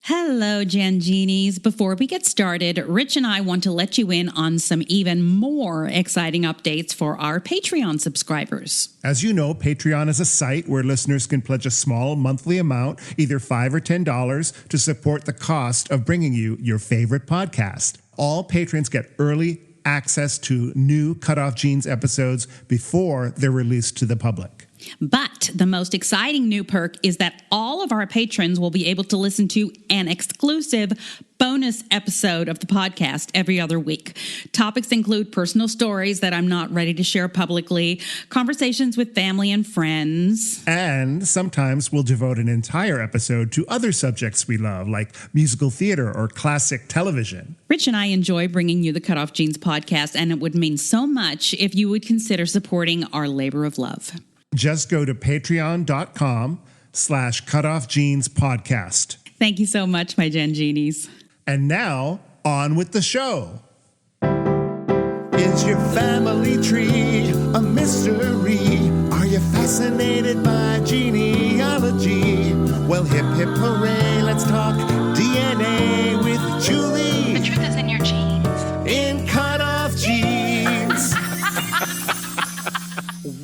Hello, Janginis. Before we get started, Rich and I want to let you in on some even more exciting updates for our Patreon subscribers. As you know, Patreon is a site where listeners can pledge a small monthly amount, either $5 or $10, to support the cost of bringing you your favorite podcast. All patrons get early access to new CutOff Jeans episodes before they're released to the public. But the most exciting new perk is that all of our patrons will be able to listen to an exclusive bonus episode of the podcast every other week. Topics include personal stories that I'm not ready to share publicly, conversations with family and friends. And sometimes we'll devote an entire episode to other subjects we love, like musical theater or classic television. Rich and I enjoy bringing you the CutOff Jeans podcast, and it would mean so much if you would consider supporting our labor of love. Just go to patreon.com/cutoffjeanspodcast. Thank you so much, my Janginis. And now, on with the show. Is your family tree a mystery? Are you fascinated by genealogy? Well, hip, hip, hooray, let's talk DNA with Julie. The truth is in your genes. In CutOff Jeans.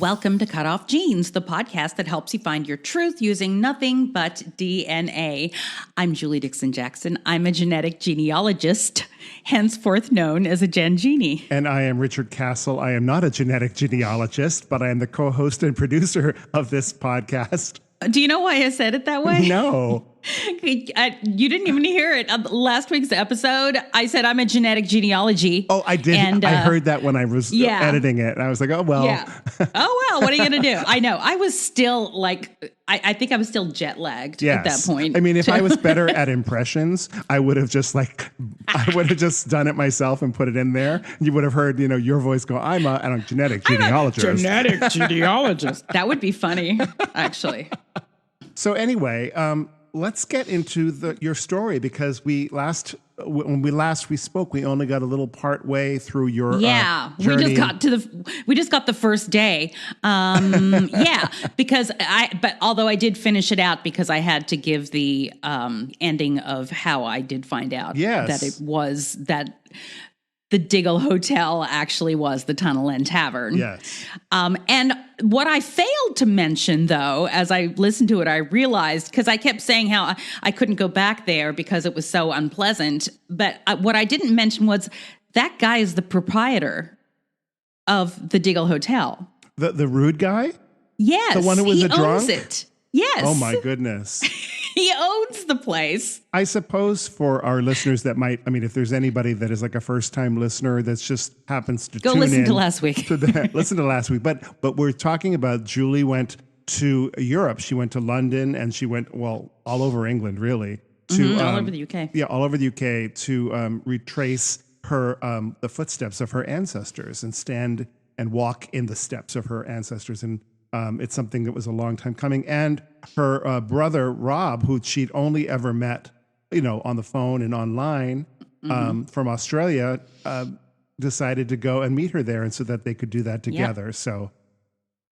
Welcome to CutOff Jeans, the podcast that helps you find your truth using nothing but DNA. I'm Julie Dixon Jackson. I'm a genetic genealogist, henceforth known as a Jangini. And I am Richard Castle. I am not a genetic genealogist, but I am the co-host and producer of this podcast. Do you know why I said it that way? No. You didn't even hear it. Last week's episode, I said I'm a genetic genealogy. Oh, I did. And, I heard that when I was editing it. I was like, oh, well. Yeah. Oh, well, what are you going to do? I know. I was still like, I think I was still jet lagged at that point. I mean, if I was better at impressions, I would have just done it myself and put it in there. You would have heard, your voice go, I'm a genetic genealogist. Genetic genealogist. That would be funny, actually. So anyway, let's get into your story, because when we last spoke, we only got a little part way through your journey. we just got the first day. Because although I did finish it out because I had to give the ending of how I did find out that it was that the Diggle Hotel actually was the Tunnel End Tavern. Yes. And what I failed to mention, though, as I listened to it, I realized, because I kept saying how I couldn't go back there because it was so unpleasant. But what I didn't mention was that guy is the proprietor of the Diggle Hotel. The rude guy? Yes. The one who was a drunk? He owns it. Yes. Oh, my goodness. He owns the place. I suppose for our listeners that if there's anybody that is like a first-time listener that's just happens to go tune listen in to last week. Listen to last week. But we're talking about Julie went to Europe. She went to London, and she went, all over England, really. All over the UK. Yeah, all over the UK to retrace her the footsteps of her ancestors and stand and walk in the steps of her ancestors. And it's something that was a long time coming. And her brother, Rob, who she'd only ever met, on the phone and online from Australia, decided to go and meet her there, and so that they could do that together. Yep. So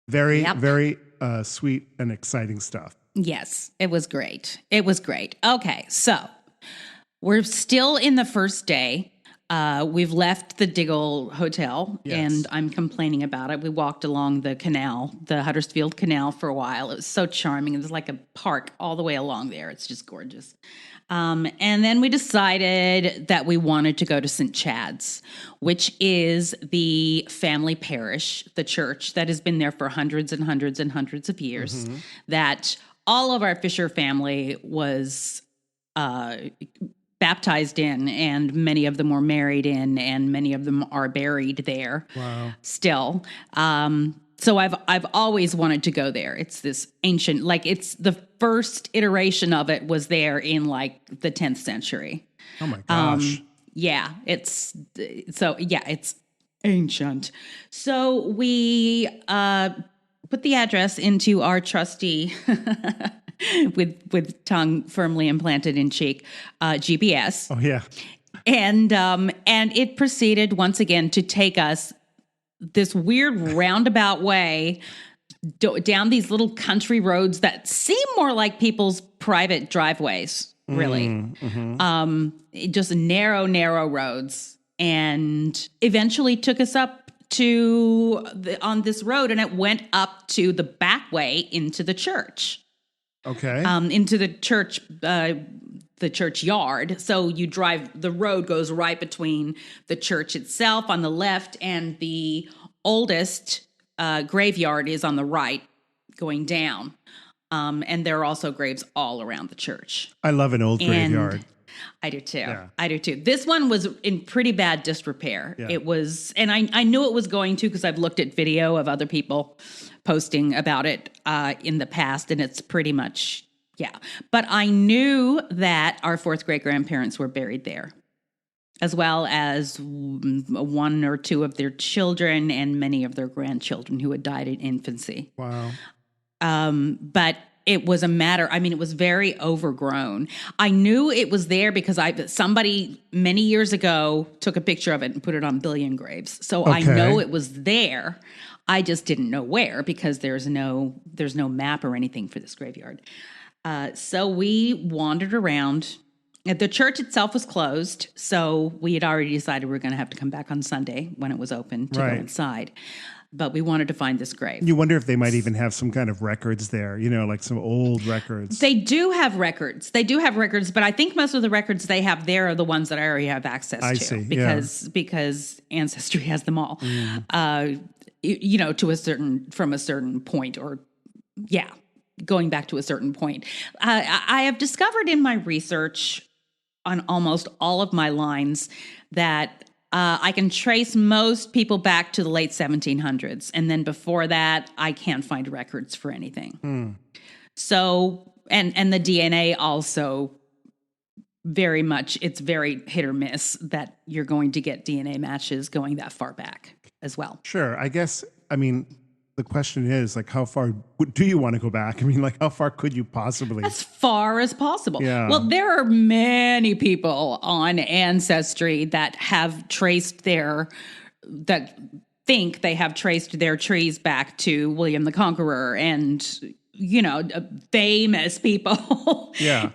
very, very sweet and exciting stuff. Yes, it was great. It was great. Okay, so we're still in the first day. We've left the Diggle Hotel, and I'm complaining about it. We walked along the canal, the Huddersfield Canal, for a while. It was so charming. It was like a park all the way along there. It's just gorgeous. And then we decided that we wanted to go to St. Chad's, which is the family parish, the church that has been there for hundreds and hundreds and hundreds of years, that all of our Fisher family was baptized in, and many of them were married in, and many of them are buried there. Wow. Still. So I've always wanted to go there. It's this ancient, it's the first iteration of it was there in the 10th century. Oh my gosh. It's ancient. So we put the address into our trusty with tongue firmly implanted in cheek, GPS. Oh yeah. And it proceeded once again to take us this weird roundabout way down these little country roads that seem more like people's private driveways. really. Just narrow roads, and eventually took us up to on this road, and it went up to the back way into the church. Okay. Into the churchyard. So you drive, the road goes right between the church itself on the left, and the oldest graveyard is on the right going down. And there are also graves all around the church. I love an old graveyard. I do too. Yeah. I do too. This one was in pretty bad disrepair. Yeah. It was, and I knew it was going to, because I've looked at video of other people posting about it in the past, and it's pretty much, yeah. But I knew that our fourth great grandparents were buried there, as well as one or two of their children and many of their grandchildren who had died in infancy. Wow. But it was a matter, I mean, it was very overgrown. I knew it was there because somebody many years ago took a picture of it and put it on Billion Graves. So I know it was there. I just didn't know where, because there's no map or anything for this graveyard. So we wandered around. The church itself was closed, so we had already decided we were going to have to come back on Sunday when it was open to go inside. But we wanted to find this grave. You wonder if they might even have some kind of records there, like some old records. They do have records. But I think most of the records they have there are the ones that I already have access to. I see. Because Ancestry has them all. From a certain point, or going back to a certain point. I have discovered in my research on almost all of my lines that I can trace most people back to the late 1700s. And then before that, I can't find records for anything. So, and the DNA also very much, it's very hit or miss that you're going to get DNA matches going that far back as well. Sure. I guess, the question is, how far do you want to go back? How far could you possibly? As far as possible. Yeah. Well, there are many people on Ancestry that think they have traced their trees back to William the Conqueror and, famous people. Yeah.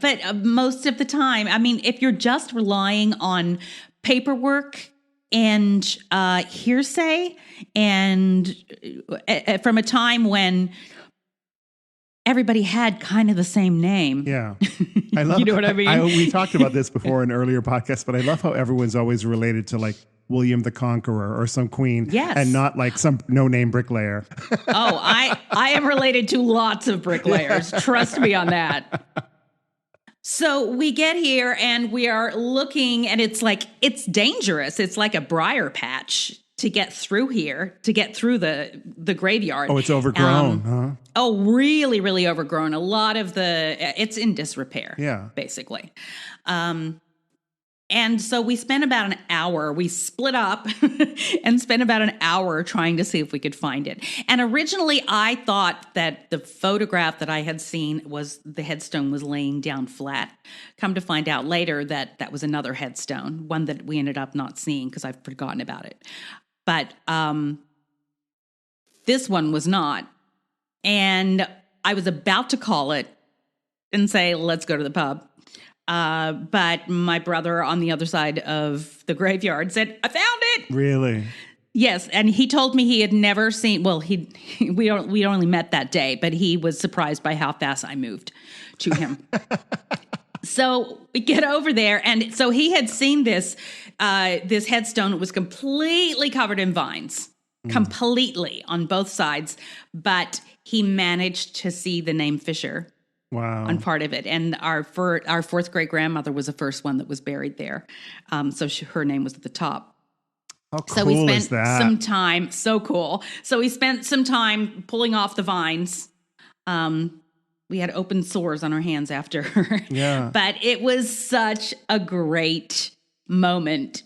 But most of the time, if you're just relying on paperwork and hearsay, and from a time when everybody had kind of the same name. Yeah. I love, you know what I mean? We talked about this before in earlier podcasts, but I love how everyone's always related to William the Conqueror or some queen. Yes. And not some no-name bricklayer. I am related to lots of bricklayers. Trust me on that. So we get here and we are looking, and it's dangerous. It's like a briar patch to get through here, to get through the graveyard. Oh, it's overgrown, huh? Oh, really, really overgrown. A lot of it's in disrepair. Yeah. Basically. And so we spent about an hour. We split up and spent about an hour trying to see if we could find it. And originally I thought that the photograph that I had seen was the headstone was laying down flat. Come to find out later that was another headstone, one that we ended up not seeing because I've forgotten about it. But this one was not. And I was about to call it and say, let's go to the pub. But my brother on the other side of the graveyard said, I found it. Really? Yes. And he told me he had never seen, we only met that day, but he was surprised by how fast I moved to him. So we get over there. And so he had seen this headstone. It was completely covered in vines, completely on both sides. But he managed to see the name Fisher. Wow. On part of it. And our fourth great grandmother was the first one that was buried there. So her name was at the top. How cool so we spent is that? some time, so cool. So we spent some time pulling off the vines. We had open sores on our hands after. Yeah. But it was such a great moment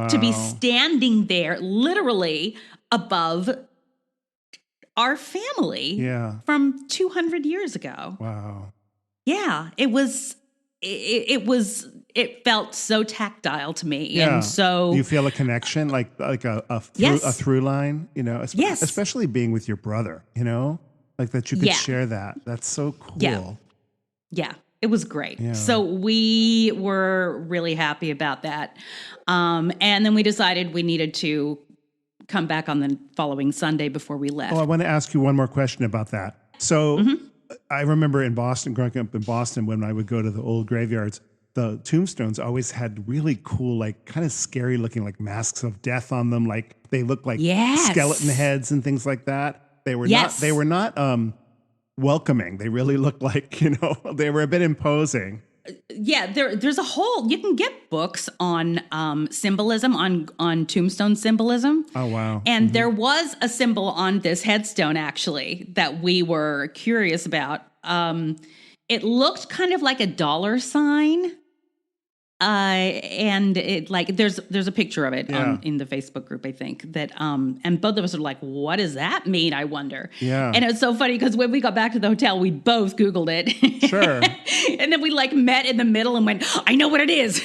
to be standing there literally above our family from 200 years ago. Wow. Yeah, it felt so tactile to me. Yeah. And so you feel a connection, like a through line, yes. Especially being with your brother, like that you could share that. That's so cool. Yeah. It was great. Yeah. So we were really happy about that. And then we decided we needed to come back on the following Sunday before we left. Oh, I want to ask you one more question about that. So I remember in Boston, growing up in Boston, when I would go to the old graveyards, the tombstones always had really cool, like kind of scary looking, like masks of death on them. Like they looked like skeleton heads and things like that. They were not welcoming. They really looked like, they were a bit imposing. Yeah, there's a whole, you can get books on symbolism, on tombstone symbolism. Oh, wow. And there was a symbol on this headstone, actually, that we were curious about. It looked kind of like a dollar sign. And it there's a picture of it in the Facebook group, I think, that and both of us are like, what does that mean? I wonder. Yeah. And it's so funny because when we got back to the hotel, we both Googled it. Sure. And then we met in the middle and went, I know what it is.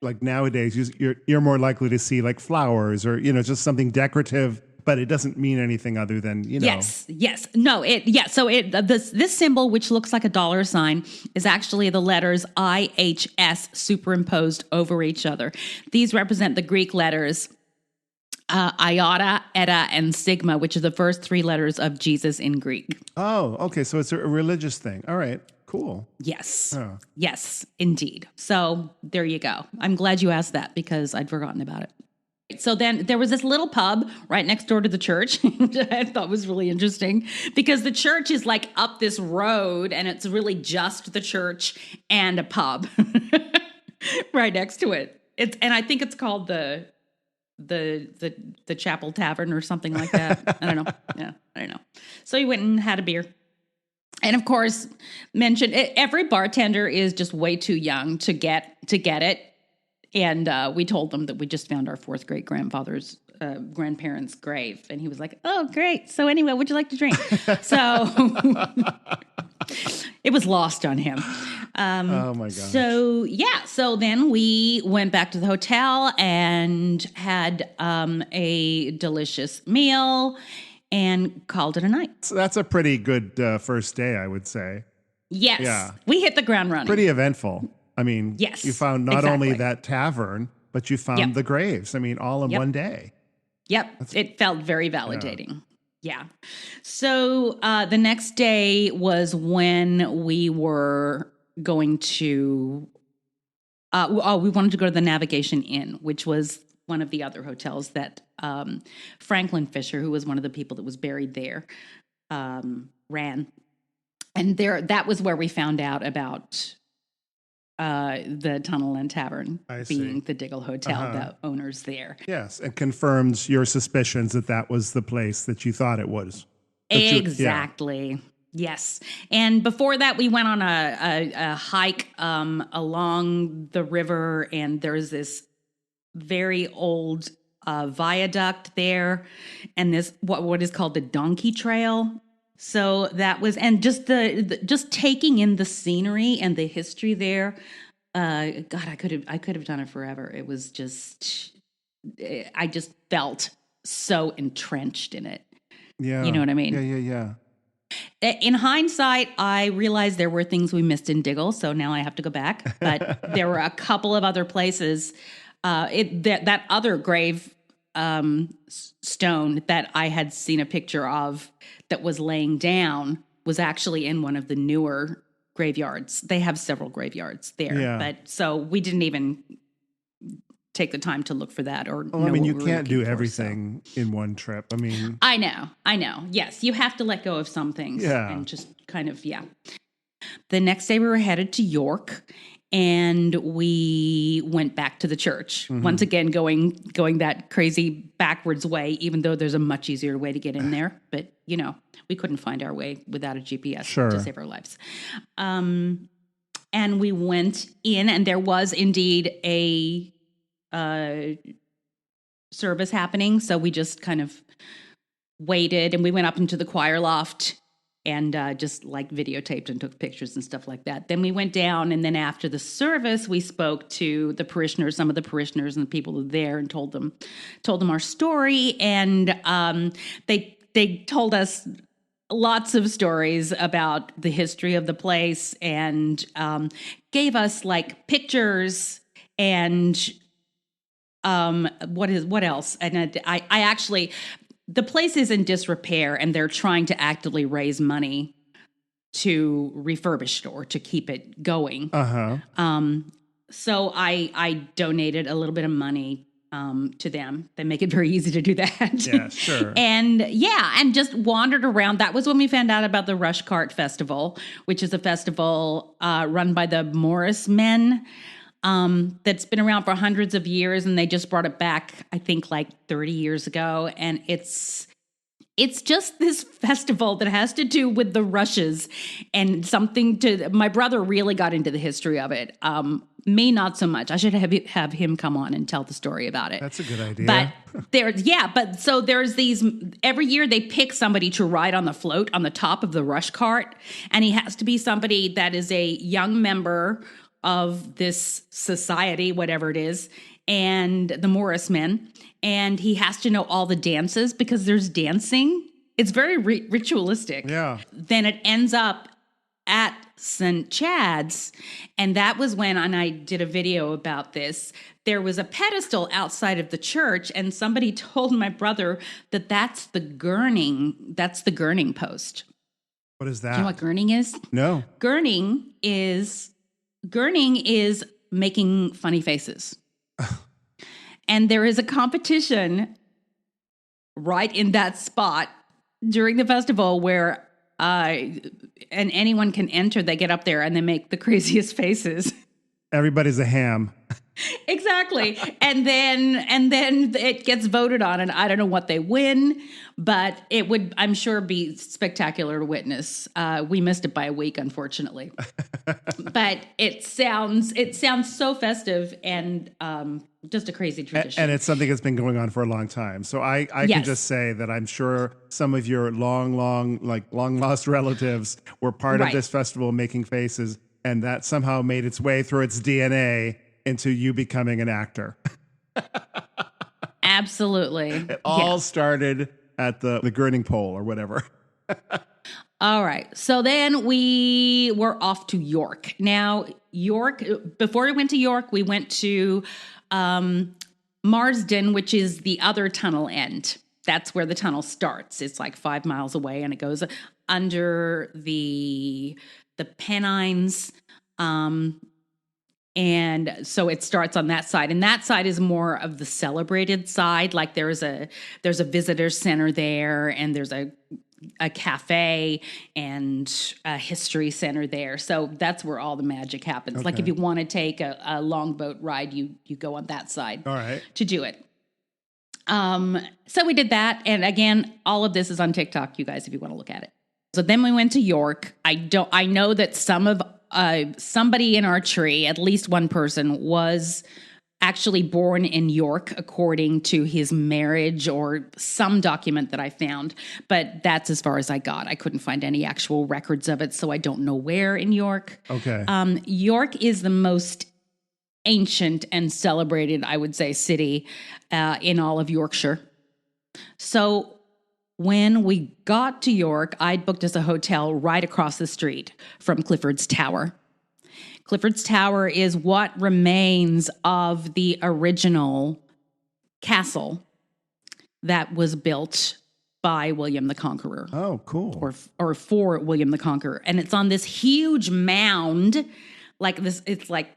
Like nowadays, you're more likely to see like flowers or, just something decorative, but it doesn't mean anything other than, Yes. No, so this symbol, which looks like a dollar sign, is actually the letters IHS superimposed over each other. These represent the Greek letters iota, eta, and sigma, which are the first three letters of Jesus in Greek. Oh, okay. So it's a religious thing. All right. Cool. Yes. Oh. Yes, indeed. So there you go. I'm glad you asked that because I'd forgotten about it. So then there was this little pub right next door to the church, which I thought was really interesting because the church is like up this road and it's really just the church and a pub right next to it. And I think it's called the Chapel Tavern or something like that. I don't know. Yeah, I don't know. So he went and had a beer. And of course, mentioned every bartender is just way too young to get it. And we told them that we just found our fourth great grandparents' grave. And he was like, oh, great. So anyway, what'd you like to drink? So it was lost on him. Oh, my gosh. So, yeah. So then we went back to the hotel and had a delicious meal and called it a night. So that's a pretty good first day, I would say. Yes. Yeah. We hit the ground running. Pretty eventful. I mean, yes, you found not only that tavern, but you found the graves. I mean, all in one day. Yep. It felt very validating. Yeah. So the next day was when we were going to, we wanted to go to the Navigation Inn, which was one of the other hotels that Franklin Fisher, who was one of the people that was buried there, ran. And that was where we found out about the Tunnel and Tavern being the Diggle Hotel, the owners there. Yes, and confirms your suspicions that was the place that you thought it was. Exactly. Yes. And before that, we went on a hike along the river, and there's this very old viaduct there, and this what is called the Donkey Trail. So that was, and just just taking in the scenery and the history there. God, I could have done it forever. It was just, I just felt so entrenched in it. Yeah, you know what I mean. Yeah. In hindsight, I realized there were things we missed in Diggle, so now I have to go back. But there were a couple of other places. That other grave stone that I had seen a picture of that was laying down was actually in one of the newer graveyards. They have several graveyards there, but so we didn't even take the time to look for that or know you what can't do everything in one trip. I mean, I know. Yes, you have to let go of some things and just kind of, The next day we were headed to York, and we went back to the church. Mm-hmm. Once again, going that crazy backwards way, even though there's a much easier way to get in there. But, we couldn't find our way without a GPS to save our lives. And we went in, and there was indeed a service happening. So we just kind of waited, and we went up into the choir loft and just videotaped and took pictures and stuff like that. Then we went down, and then after the service, we spoke to the parishioners, some of the parishioners and the people who were there, and told them our story. And they told us lots of stories about the history of the place, and gave us like pictures and what else? And I actually, the place is in disrepair, and they're trying to actively raise money to refurbish it or to keep it going. So I donated a little bit of money to them. They make it very easy to do that. Yeah, sure. and just wandered around. That was when we found out about the Rush Cart Festival, which is a festival run by the Morris men. That's been around for hundreds of years, and they just brought it back, I think, like 30 years ago. And it's just this festival that has to do with the Rushes and my brother really got into the history of it. Me, not so much. I should have him come on and tell the story about it. That's a good idea. But there's these, every year they pick somebody to ride on the float on the top of the Rush Cart. And he has to be somebody that is a young member of this society, whatever it is, and the Morris men. And he has to know all the dances because there's dancing. It's very ritualistic. Yeah. Then it ends up at St. Chad's. And that was when, and I did a video about this, there was a pedestal outside of the church, and somebody told my brother that that's the gurning post. What is that? Do you know what gurning is? No. Gurning is making funny faces. And there is a competition right in that spot during the festival where and anyone can enter. They get up there and they make the craziest faces. Everybody's a ham. Exactly. And then it gets voted on, and I don't know what they win, but it would, I'm sure, be spectacular to witness. We missed it by a week, unfortunately. But it sounds so festive and just a crazy tradition. And it's something that's been going on for a long time. So I can just say that I'm sure some of your long lost relatives were part of this festival making faces, and that somehow made its way through its DNA into you becoming an actor. Absolutely. It all started at the gurning pole or whatever. All right. So then we were off to York. Now, York, before we went to York, we went to Marsden, which is the other tunnel end. That's where the tunnel starts. It's like 5 miles away, and it goes under the Pennines. And so it starts on that side, and that side is more of the celebrated side. Like there's a visitor center there, and there's a cafe and a history center there. So that's where all the magic happens. Okay. Like if you want to take a longboat ride, you go on that side. All right. To do it. So we did that, and again, all of this is on TikTok, you guys, if you want to look at it. So then we went to York. I know that somebody in our tree, at least one person, was actually born in York, according to his marriage or some document that I found. But that's as far as I got. I couldn't find any actual records of it, so I don't know where in York. Okay. York is the most ancient and celebrated, I would say, city in all of Yorkshire. So when we got to York, I'd booked us a hotel right across the street from Clifford's Tower. Clifford's Tower is what remains of the original castle that was built by William the Conqueror. Oh, cool. Or for William the Conqueror. And it's on this huge mound, like this, it's like,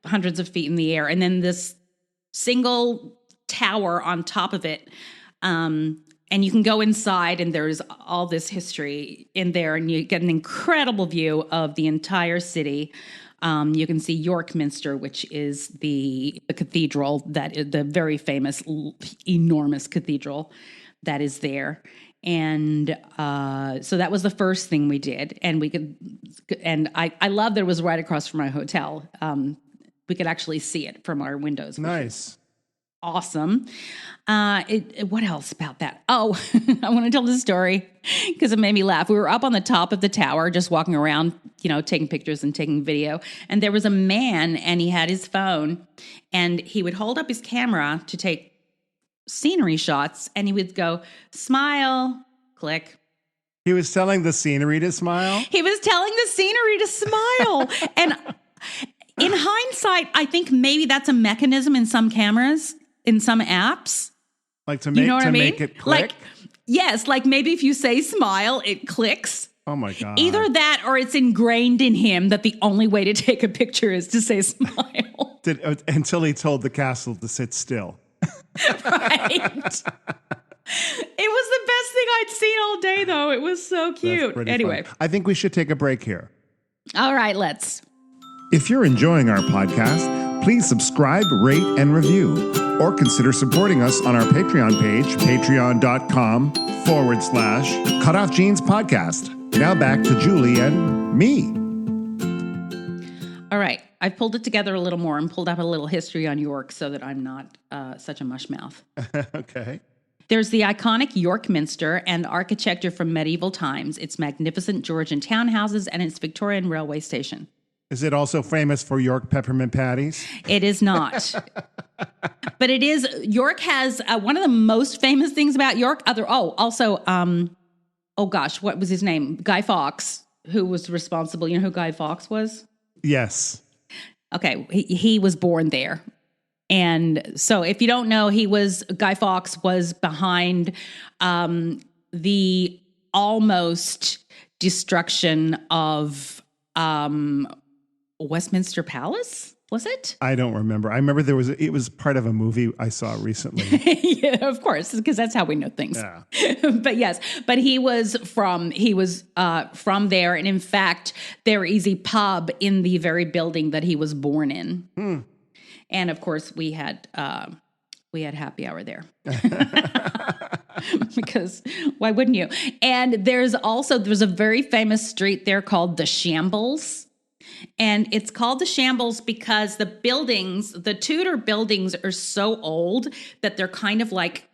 hundreds of feet in the air. And then this single tower on top of it. And you can go inside, and there's all this history in there, and you get an incredible view of the entire city. You can see York Minster, which is the cathedral, that is the very famous, enormous cathedral that is there. And so that was the first thing we did, and I love that it was right across from our hotel. We could actually see it from our windows. Nice. Awesome. What else about that? Oh, I want to tell this story because it made me laugh. We were up on the top of the tower, just walking around, taking pictures and taking video. And there was a man, and he had his phone, and he would hold up his camera to take scenery shots, and he would go, smile, click, He was telling the scenery to smile? He was telling the scenery to smile. And in hindsight, I think maybe that's a mechanism in some cameras, in some apps. Like to make it click? Like, yes, like maybe if you say smile, it clicks. Oh my God. Either that or it's ingrained in him that the only way to take a picture is to say smile. Until he told the castle to sit still. Right. It was the best thing I'd seen all day, though. It was so cute. Anyway. Fun. I think we should take a break here. All right, let's. If you're enjoying our podcast, please subscribe, rate, and review. Or consider supporting us on our Patreon page, patreon.com/CutOff Jeans Podcast. Now back to Julie and me. All right. I pulled it together a little more and pulled up a little history on York so that I'm not such a mush mouth. Okay. There's the iconic York Minster and architecture from medieval times, its magnificent Georgian townhouses, and its Victorian railway station. Is it also famous for York peppermint patties? It is not. But it is. York has one of the most famous things about York. What was his name? Guy Fawkes, who was responsible. You know who Guy Fawkes was? Yes. Okay. He was born there. And so if you don't know, Guy Fawkes was behind the almost destruction of Westminster Palace, was it? I don't remember. I remember it was part of a movie I saw recently. Yeah, of course, because that's how we know things. Yeah. But yes, but he was from there. And in fact, there is a pub in the very building that he was born in. And of course, we had happy hour there. Because why wouldn't you? And there's a very famous street there called the Shambles. And it's called the Shambles because the Tudor buildings are so old that they're kind of like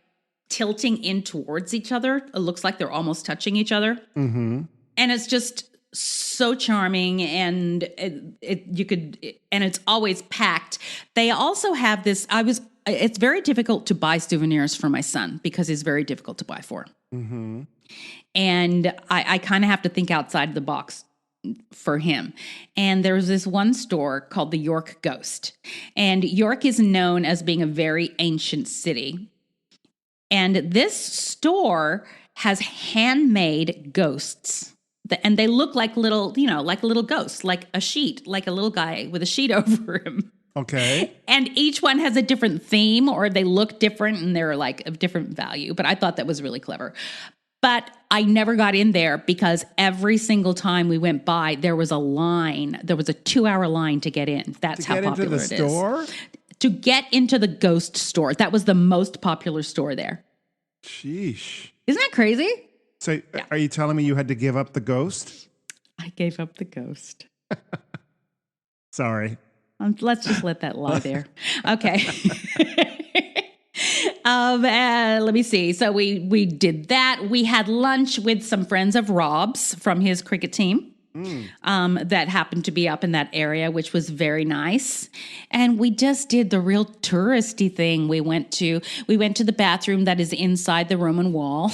tilting in towards each other. It looks like they're almost touching each other. Mm-hmm. And it's just so charming, and it's always packed. They also have this. It's very difficult to buy souvenirs for my son because he's very difficult to buy for. Mm-hmm. And I kind of have to think outside the box for him. And there's this one store called the York Ghost. And York is known as being a very ancient city. And this store has handmade ghosts. And they look like little ghosts, like a sheet, like a little guy with a sheet over him. Okay. And each one has a different theme, or they look different and they're like of different value. But I thought that was really clever. But I never got in there because every single time we went by, there was a line. There was a 2-hour line to get in. That's how popular it is. To get into the store? To get into the ghost store. That was the most popular store there. Sheesh. Isn't that crazy? So Are you telling me you had to give up the ghost? I gave up the ghost. Sorry. Let's just let that lie there. Okay. Let me see. So we did that. We had lunch with some friends of Rob's from his cricket team that happened to be up in that area, which was very nice. And we just did the real touristy thing. We went to the bathroom that is inside the Roman wall.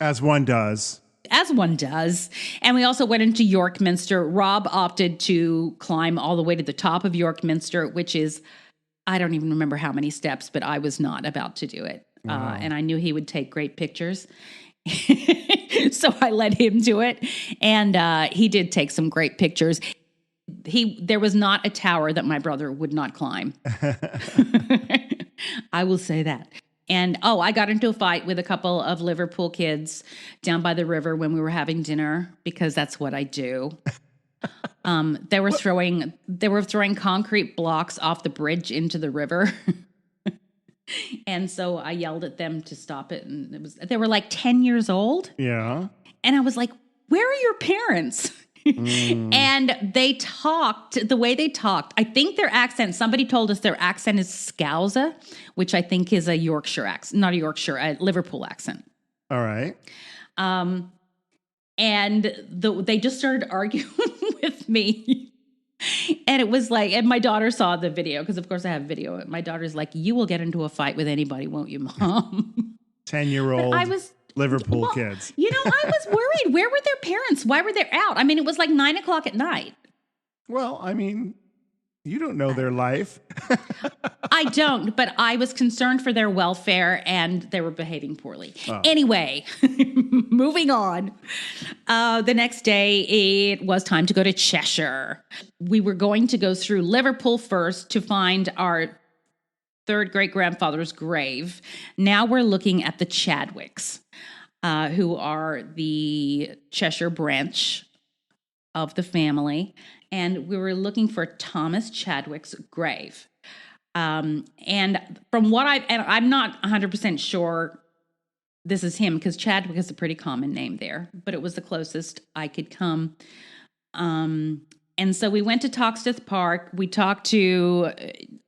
As one does. As one does. And we also went into York Minster. Rob opted to climb all the way to the top of York Minster, which is, I don't even remember how many steps, but I was not about to do it. Wow. And I knew he would take great pictures. So I let him do it. And he did take some great pictures. There was not a tower that my brother would not climb. I will say that. And, I got into a fight with a couple of Liverpool kids down by the river when we were having dinner, because that's what I do. They were throwing concrete blocks off the bridge into the river. And so I yelled at them to stop it. And they were like 10 years old. Yeah. And I was like, where are your parents? And they talked the way they talked. I think their accent, somebody told us their accent is Scouser, which I think is a Yorkshire accent, not a Yorkshire, a Liverpool accent. All right. And they just started arguing with me. And it was like, and my daughter saw the video, because of course I have video. My daughter's like, you will get into a fight with anybody, won't you, Mom? 10-year-old. Liverpool Well, kids. I was worried. Where were their parents? Why were they out? I mean, it was like 9:00 at night. Well, I mean, you don't know their life. I don't, but I was concerned for their welfare and they were behaving poorly. Oh. Anyway, moving on. The next day, it was time to go to Cheshire. We were going to go through Liverpool first to find our third great-grandfather's grave. Now we're looking at the Chadwicks, who are the Cheshire branch of the family. And we were looking for Thomas Chadwick's grave. And from what I'm not 100% sure this is him, because Chadwick is a pretty common name there, but it was the closest I could come. And so we went to Toxteth Park. We talked to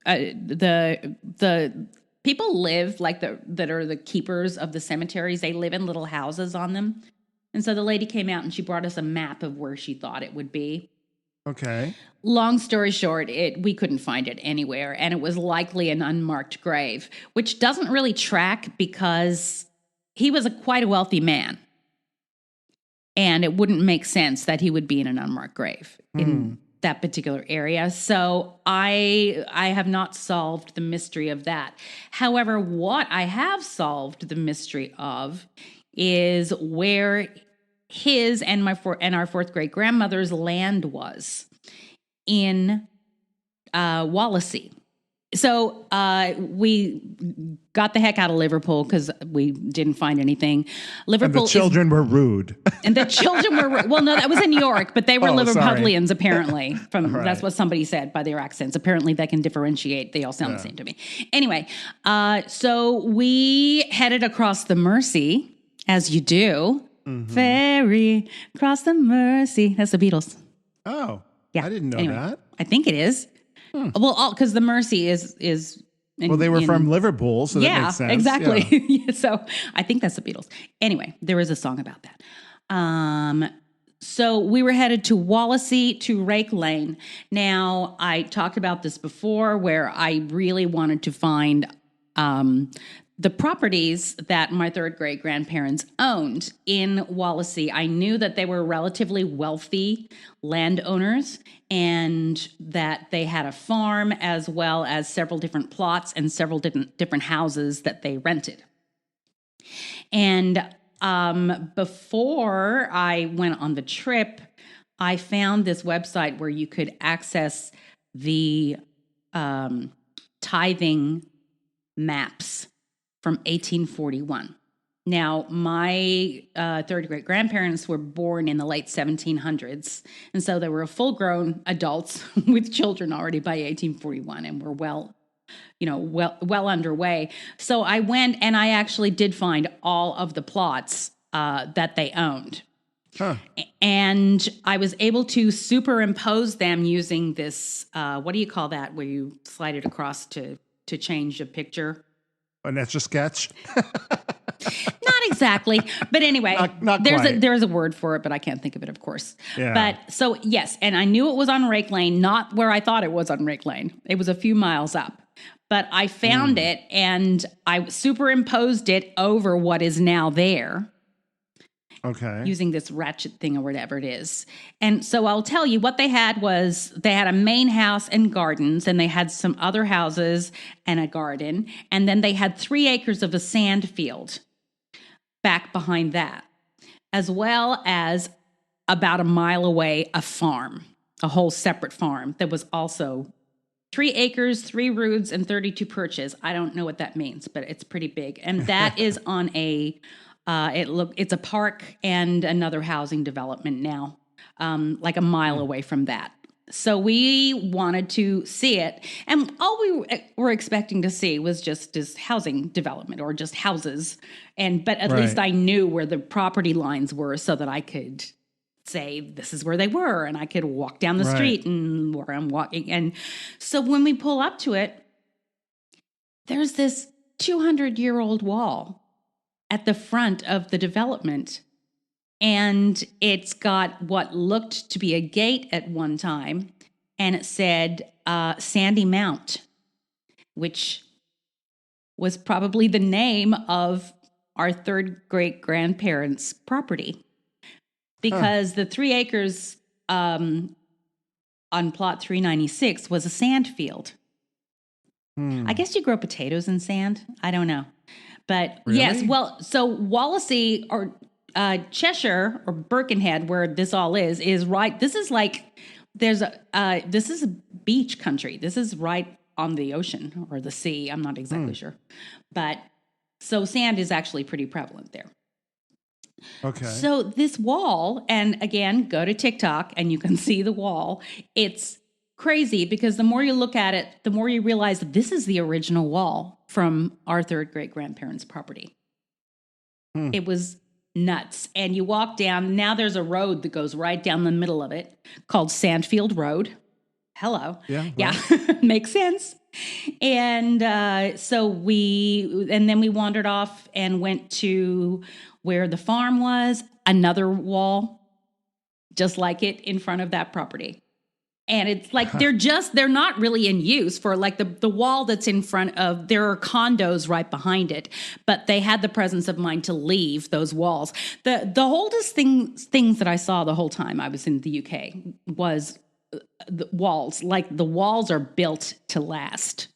the people that are the keepers of the cemeteries. They live in little houses on them. And so the lady came out and she brought us a map of where she thought it would be. Okay. Long story short, we couldn't find it anywhere, and it was likely an unmarked grave, which doesn't really track because he was quite a wealthy man, and it wouldn't make sense that he would be in an unmarked grave in that particular area. So I have not solved the mystery of that. However, what I have solved the mystery of is where his and our fourth great grandmother's land was in Wallasey. So we got the heck out of Liverpool because we didn't find anything. Liverpool, and the children were rude. And the children were well, no, that was in New York, but they were Liverpudlians apparently. Right. That's what somebody said by their accents. Apparently, they can differentiate. They all sound the same to me. Anyway, so we headed across the Mersey, as you do. Mm-hmm. Ferry across the Mersey. That's the Beatles. Oh, yeah. I didn't know that. I think it is. Well, because the Mersey is. They were from Liverpool, so that makes sense. Exactly. Yeah. So I think that's the Beatles. Anyway, there is a song about that. So we were headed to Wallasey to Rake Lane. Now, I talked about this before, where I really wanted to find the properties that my third great grandparents owned in Wallasey. I knew that they were relatively wealthy landowners and that they had a farm as well as several different plots and several different houses that they rented. And before I went on the trip, I found this website where you could access the tithing maps from 1841. Now, my third great grandparents were born in the late 1700s, and so they were full-grown adults with children already by 1841, and were well underway. So I went and I actually did find all of the plots that they owned. Huh. And I was able to superimpose them using this, what do you call that, where you slide it across to change a picture? An Etch-a-Sketch? Not exactly. But anyway, not there's a word for it, but I can't think of it, of course. Yeah. But so, yes, and I knew it was on Rake Lane, not where I thought it was on Rake Lane. It was a few miles up. But I found it, and I superimposed it over what is now there. Okay. Using this ratchet thing or whatever it is. And so I'll tell you what they had was they had a main house and gardens, and they had some other houses and a garden. And then they had 3 acres of a sand field back behind that, as well as about a mile away, a farm, a whole separate farm that was also 3 acres, 3 roods, and 32 perches. I don't know what that means, but it's pretty big. And that is on it's a park and another housing development now, like a mile away from that. So we wanted to see it, and all we were expecting to see was just this housing development or just houses. But at least I knew where the property lines were so that I could say this is where they were, and I could walk down the street and where I'm walking. And so when we pull up to it, there's this 200-year-old wall at the front of the development. And it's got what looked to be a gate at one time. And it said Sandy Mount, which was probably the name of our third great grandparents' property because the 3 acres on plot 396 was a sand field. I guess you grow potatoes in sand. I don't know. But Really? yes, well, so Wallasey or Cheshire or Birkenhead, where this all is right. This is like this is a beach country. This is right on the ocean or the sea. I'm not exactly sure. But so sand is actually pretty prevalent there. Okay. So this wall, and again, go to TikTok and you can see the wall. It's crazy because the more you look at it, the more you realize that this is the original wall from our third great grandparents' property. It was nuts. And you walk down, now there's a road that goes right down the middle of it called Sandfield Road. Hello. Yeah. Yeah. Makes sense. And then we wandered off and went to where the farm was, another wall, just like it in front of that property. And it's like they're not really in use for like the wall that's in front of, there are condos right behind it, but they had the presence of mind to leave those walls. The oldest things that I saw the whole time I was in the UK was the walls. Like the walls are built to last.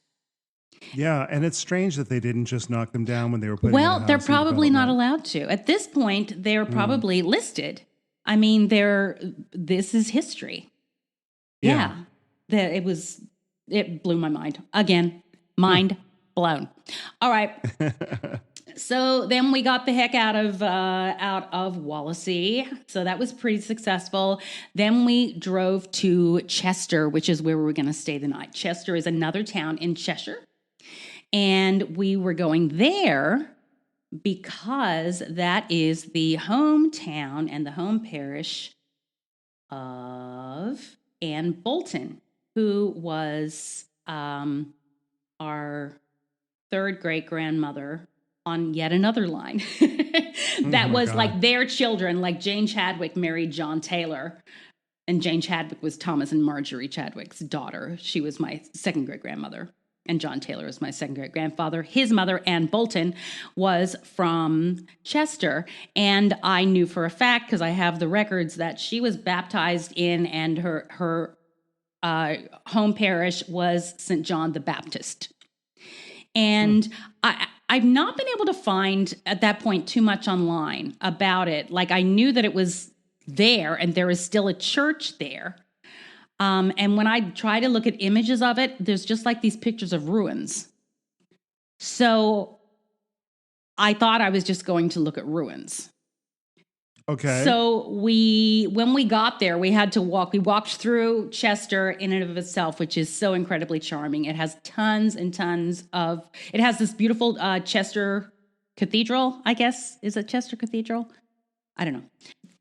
Yeah, and it's strange that they didn't just knock them down when they were putting Well, in a they're housing probably not development. allowed to. At this point, they're probably listed. I mean, this is history. Yeah. It blew my mind. Again, mind blown. All right. So then we got the heck out of Wallasey. So that was pretty successful. Then we drove to Chester, which is where we were going to stay the night. Chester is another town in Cheshire. And we were going there because that is the hometown and the home parish of Anne Bolton, who was our third great grandmother on yet another line. That was God. like their children, like Jane Chadwick married John Taylor. And Jane Chadwick was Thomas and Marjorie Chadwick's daughter. She was my second great grandmother. And John Taylor is my second great grandfather. His mother, Anne Bolton, was from Chester. And I knew for a fact, because I have the records, that she was baptized in, and her home parish was St. John the Baptist. And I've not been able to find at that point too much online about it. Like I knew that it was there and there is still a church there. And when I try to look at images of it, there's just like these pictures of ruins. So I thought I was just going to look at ruins. Okay. So when we got there, we had to walk. We walked through Chester in and of itself, which is so incredibly charming. It has tons and tons of, it has this beautiful Chester Cathedral, I guess. Is it Chester Cathedral? I don't know.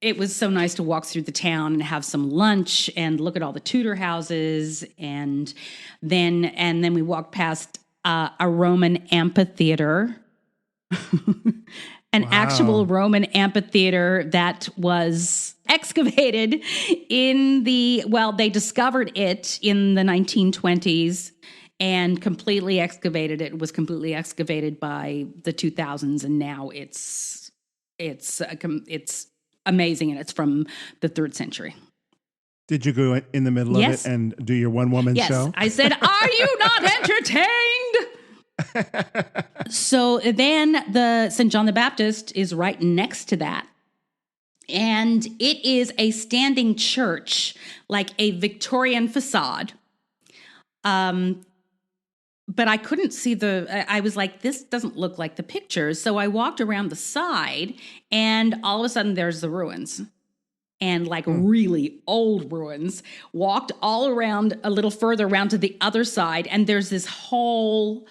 It was so nice to walk through the town and have some lunch and look at all the Tudor houses. And then we walked past a Roman amphitheater. An actual Roman amphitheater that was excavated they discovered it in the 1920s and completely excavated it. It was completely excavated by the 2000s, and now it's amazing, and it's from the 3rd century. Did you go in the middle of it and do your one-woman show? Yes, I said, "Are you not entertained?" So then the St. John the Baptist is right next to that. And it is a standing church, like a Victorian facade. But I couldn't see I was like, this doesn't look like the pictures. So I walked around the side and all of a sudden there's the ruins. And like really old ruins, walked all around a little further around to the other side. And there's this whole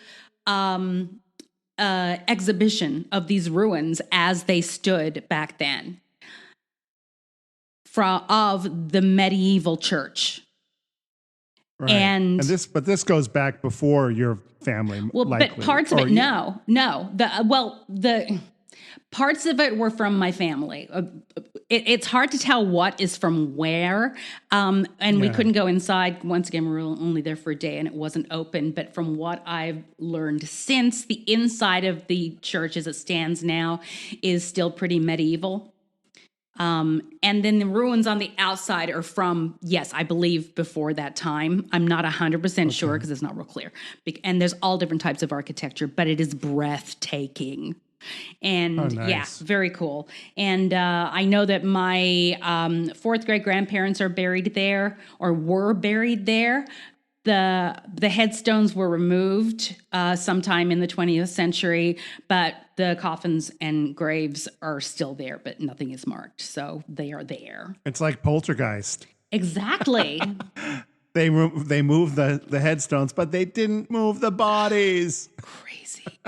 exhibition of these ruins as they stood back then of the medieval church. Right. And this goes back before your family. Well, likely, but parts of it, no. Parts of it were from my family. It's hard to tell what is from where. And we couldn't go inside. Once again, we were only there for a day and it wasn't open. But from what I've learned since, the inside of the church as it stands now is still pretty medieval. And then the ruins on the outside are from, yes, I believe before that time. I'm not 100% sure because it's not real clear. And there's all different types of architecture, but it is breathtaking. And yeah, very cool. And I know that my fourth grade grandparents are buried there or were buried there. The headstones were removed sometime in the 20th century, but the coffins and graves are still there, but nothing is marked. So they are there. It's like Poltergeist. Exactly. They moved the headstones, but they didn't move the bodies. Crazy.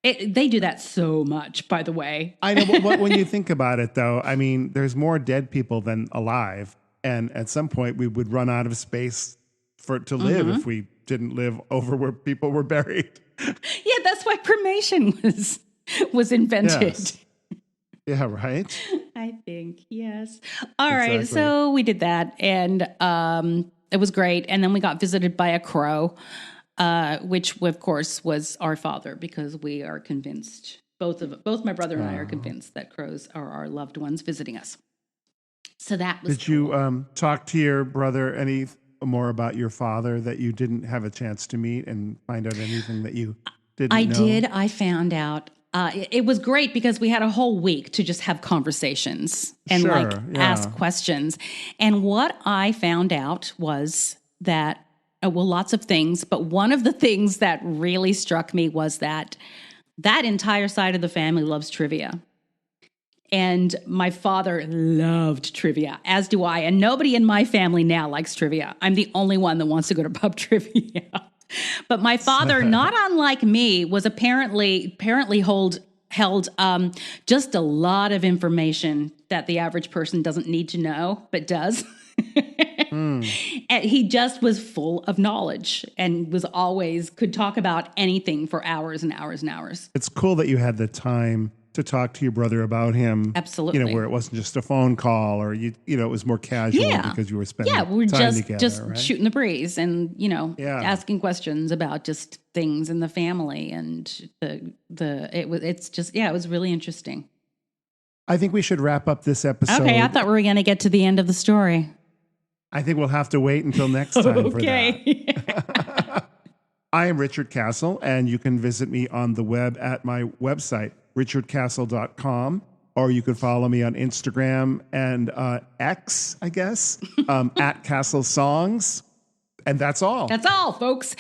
They do that so much, by the way. I know, but when you think about it, though, I mean, there's more dead people than alive. And at some point, we would run out of space to live if we didn't live over where people were buried. Yeah, that's why cremation was invented. Yes. Yeah, right? I think, yes. All right, so we did that, and it was great. And then we got visited by a crow. Which, of course, was our father, because we are convinced, both my brother and I are convinced that crows are our loved ones visiting us. So that was Did cool. You talk to your brother any more about your father that you didn't have a chance to meet and find out anything that you didn't know? I did. I found out. It was great because we had a whole week to just have conversations and ask questions. And what I found out was that lots of things, but one of the things that really struck me was that entire side of the family loves trivia. And my father loved trivia, as do I. And nobody in my family now likes trivia. I'm the only one that wants to go to pub trivia. But my father, not unlike me, was apparently held just a lot of information that the average person doesn't need to know, but does. And he just was full of knowledge and could talk about anything for hours and hours and hours. It's cool that you had the time to talk to your brother about him. Absolutely. Where it wasn't just a phone call or it was more casual because you were spending time together. Just right? shooting the breeze and, asking questions about just things in the family. And it was really interesting. I think we should wrap up this episode. Okay, I thought we were going to get to the end of the story. I think we'll have to wait until next time for that. I am Richard Castle, and you can visit me on the web at my website, richardcastle.com, or you can follow me on Instagram and X, I guess, at Castle Songs. And that's all. That's all, folks.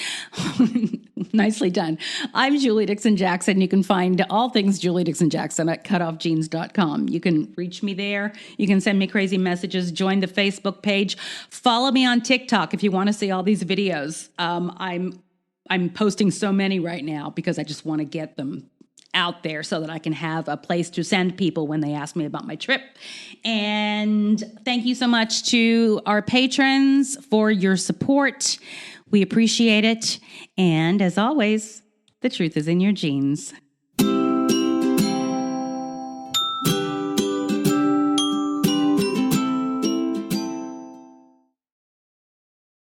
Nicely done. I'm Julie Dixon Jackson. You can find all things Julie Dixon Jackson at cutoffjeans.com. You can reach me there. You can send me crazy messages. Join the Facebook page. Follow me on TikTok if you want to see all these videos. I'm posting so many right now because I just want to get them out there so that I can have a place to send people when they ask me about my trip. And thank you so much to our patrons for your support. We appreciate it. And as always, the truth is in your jeans.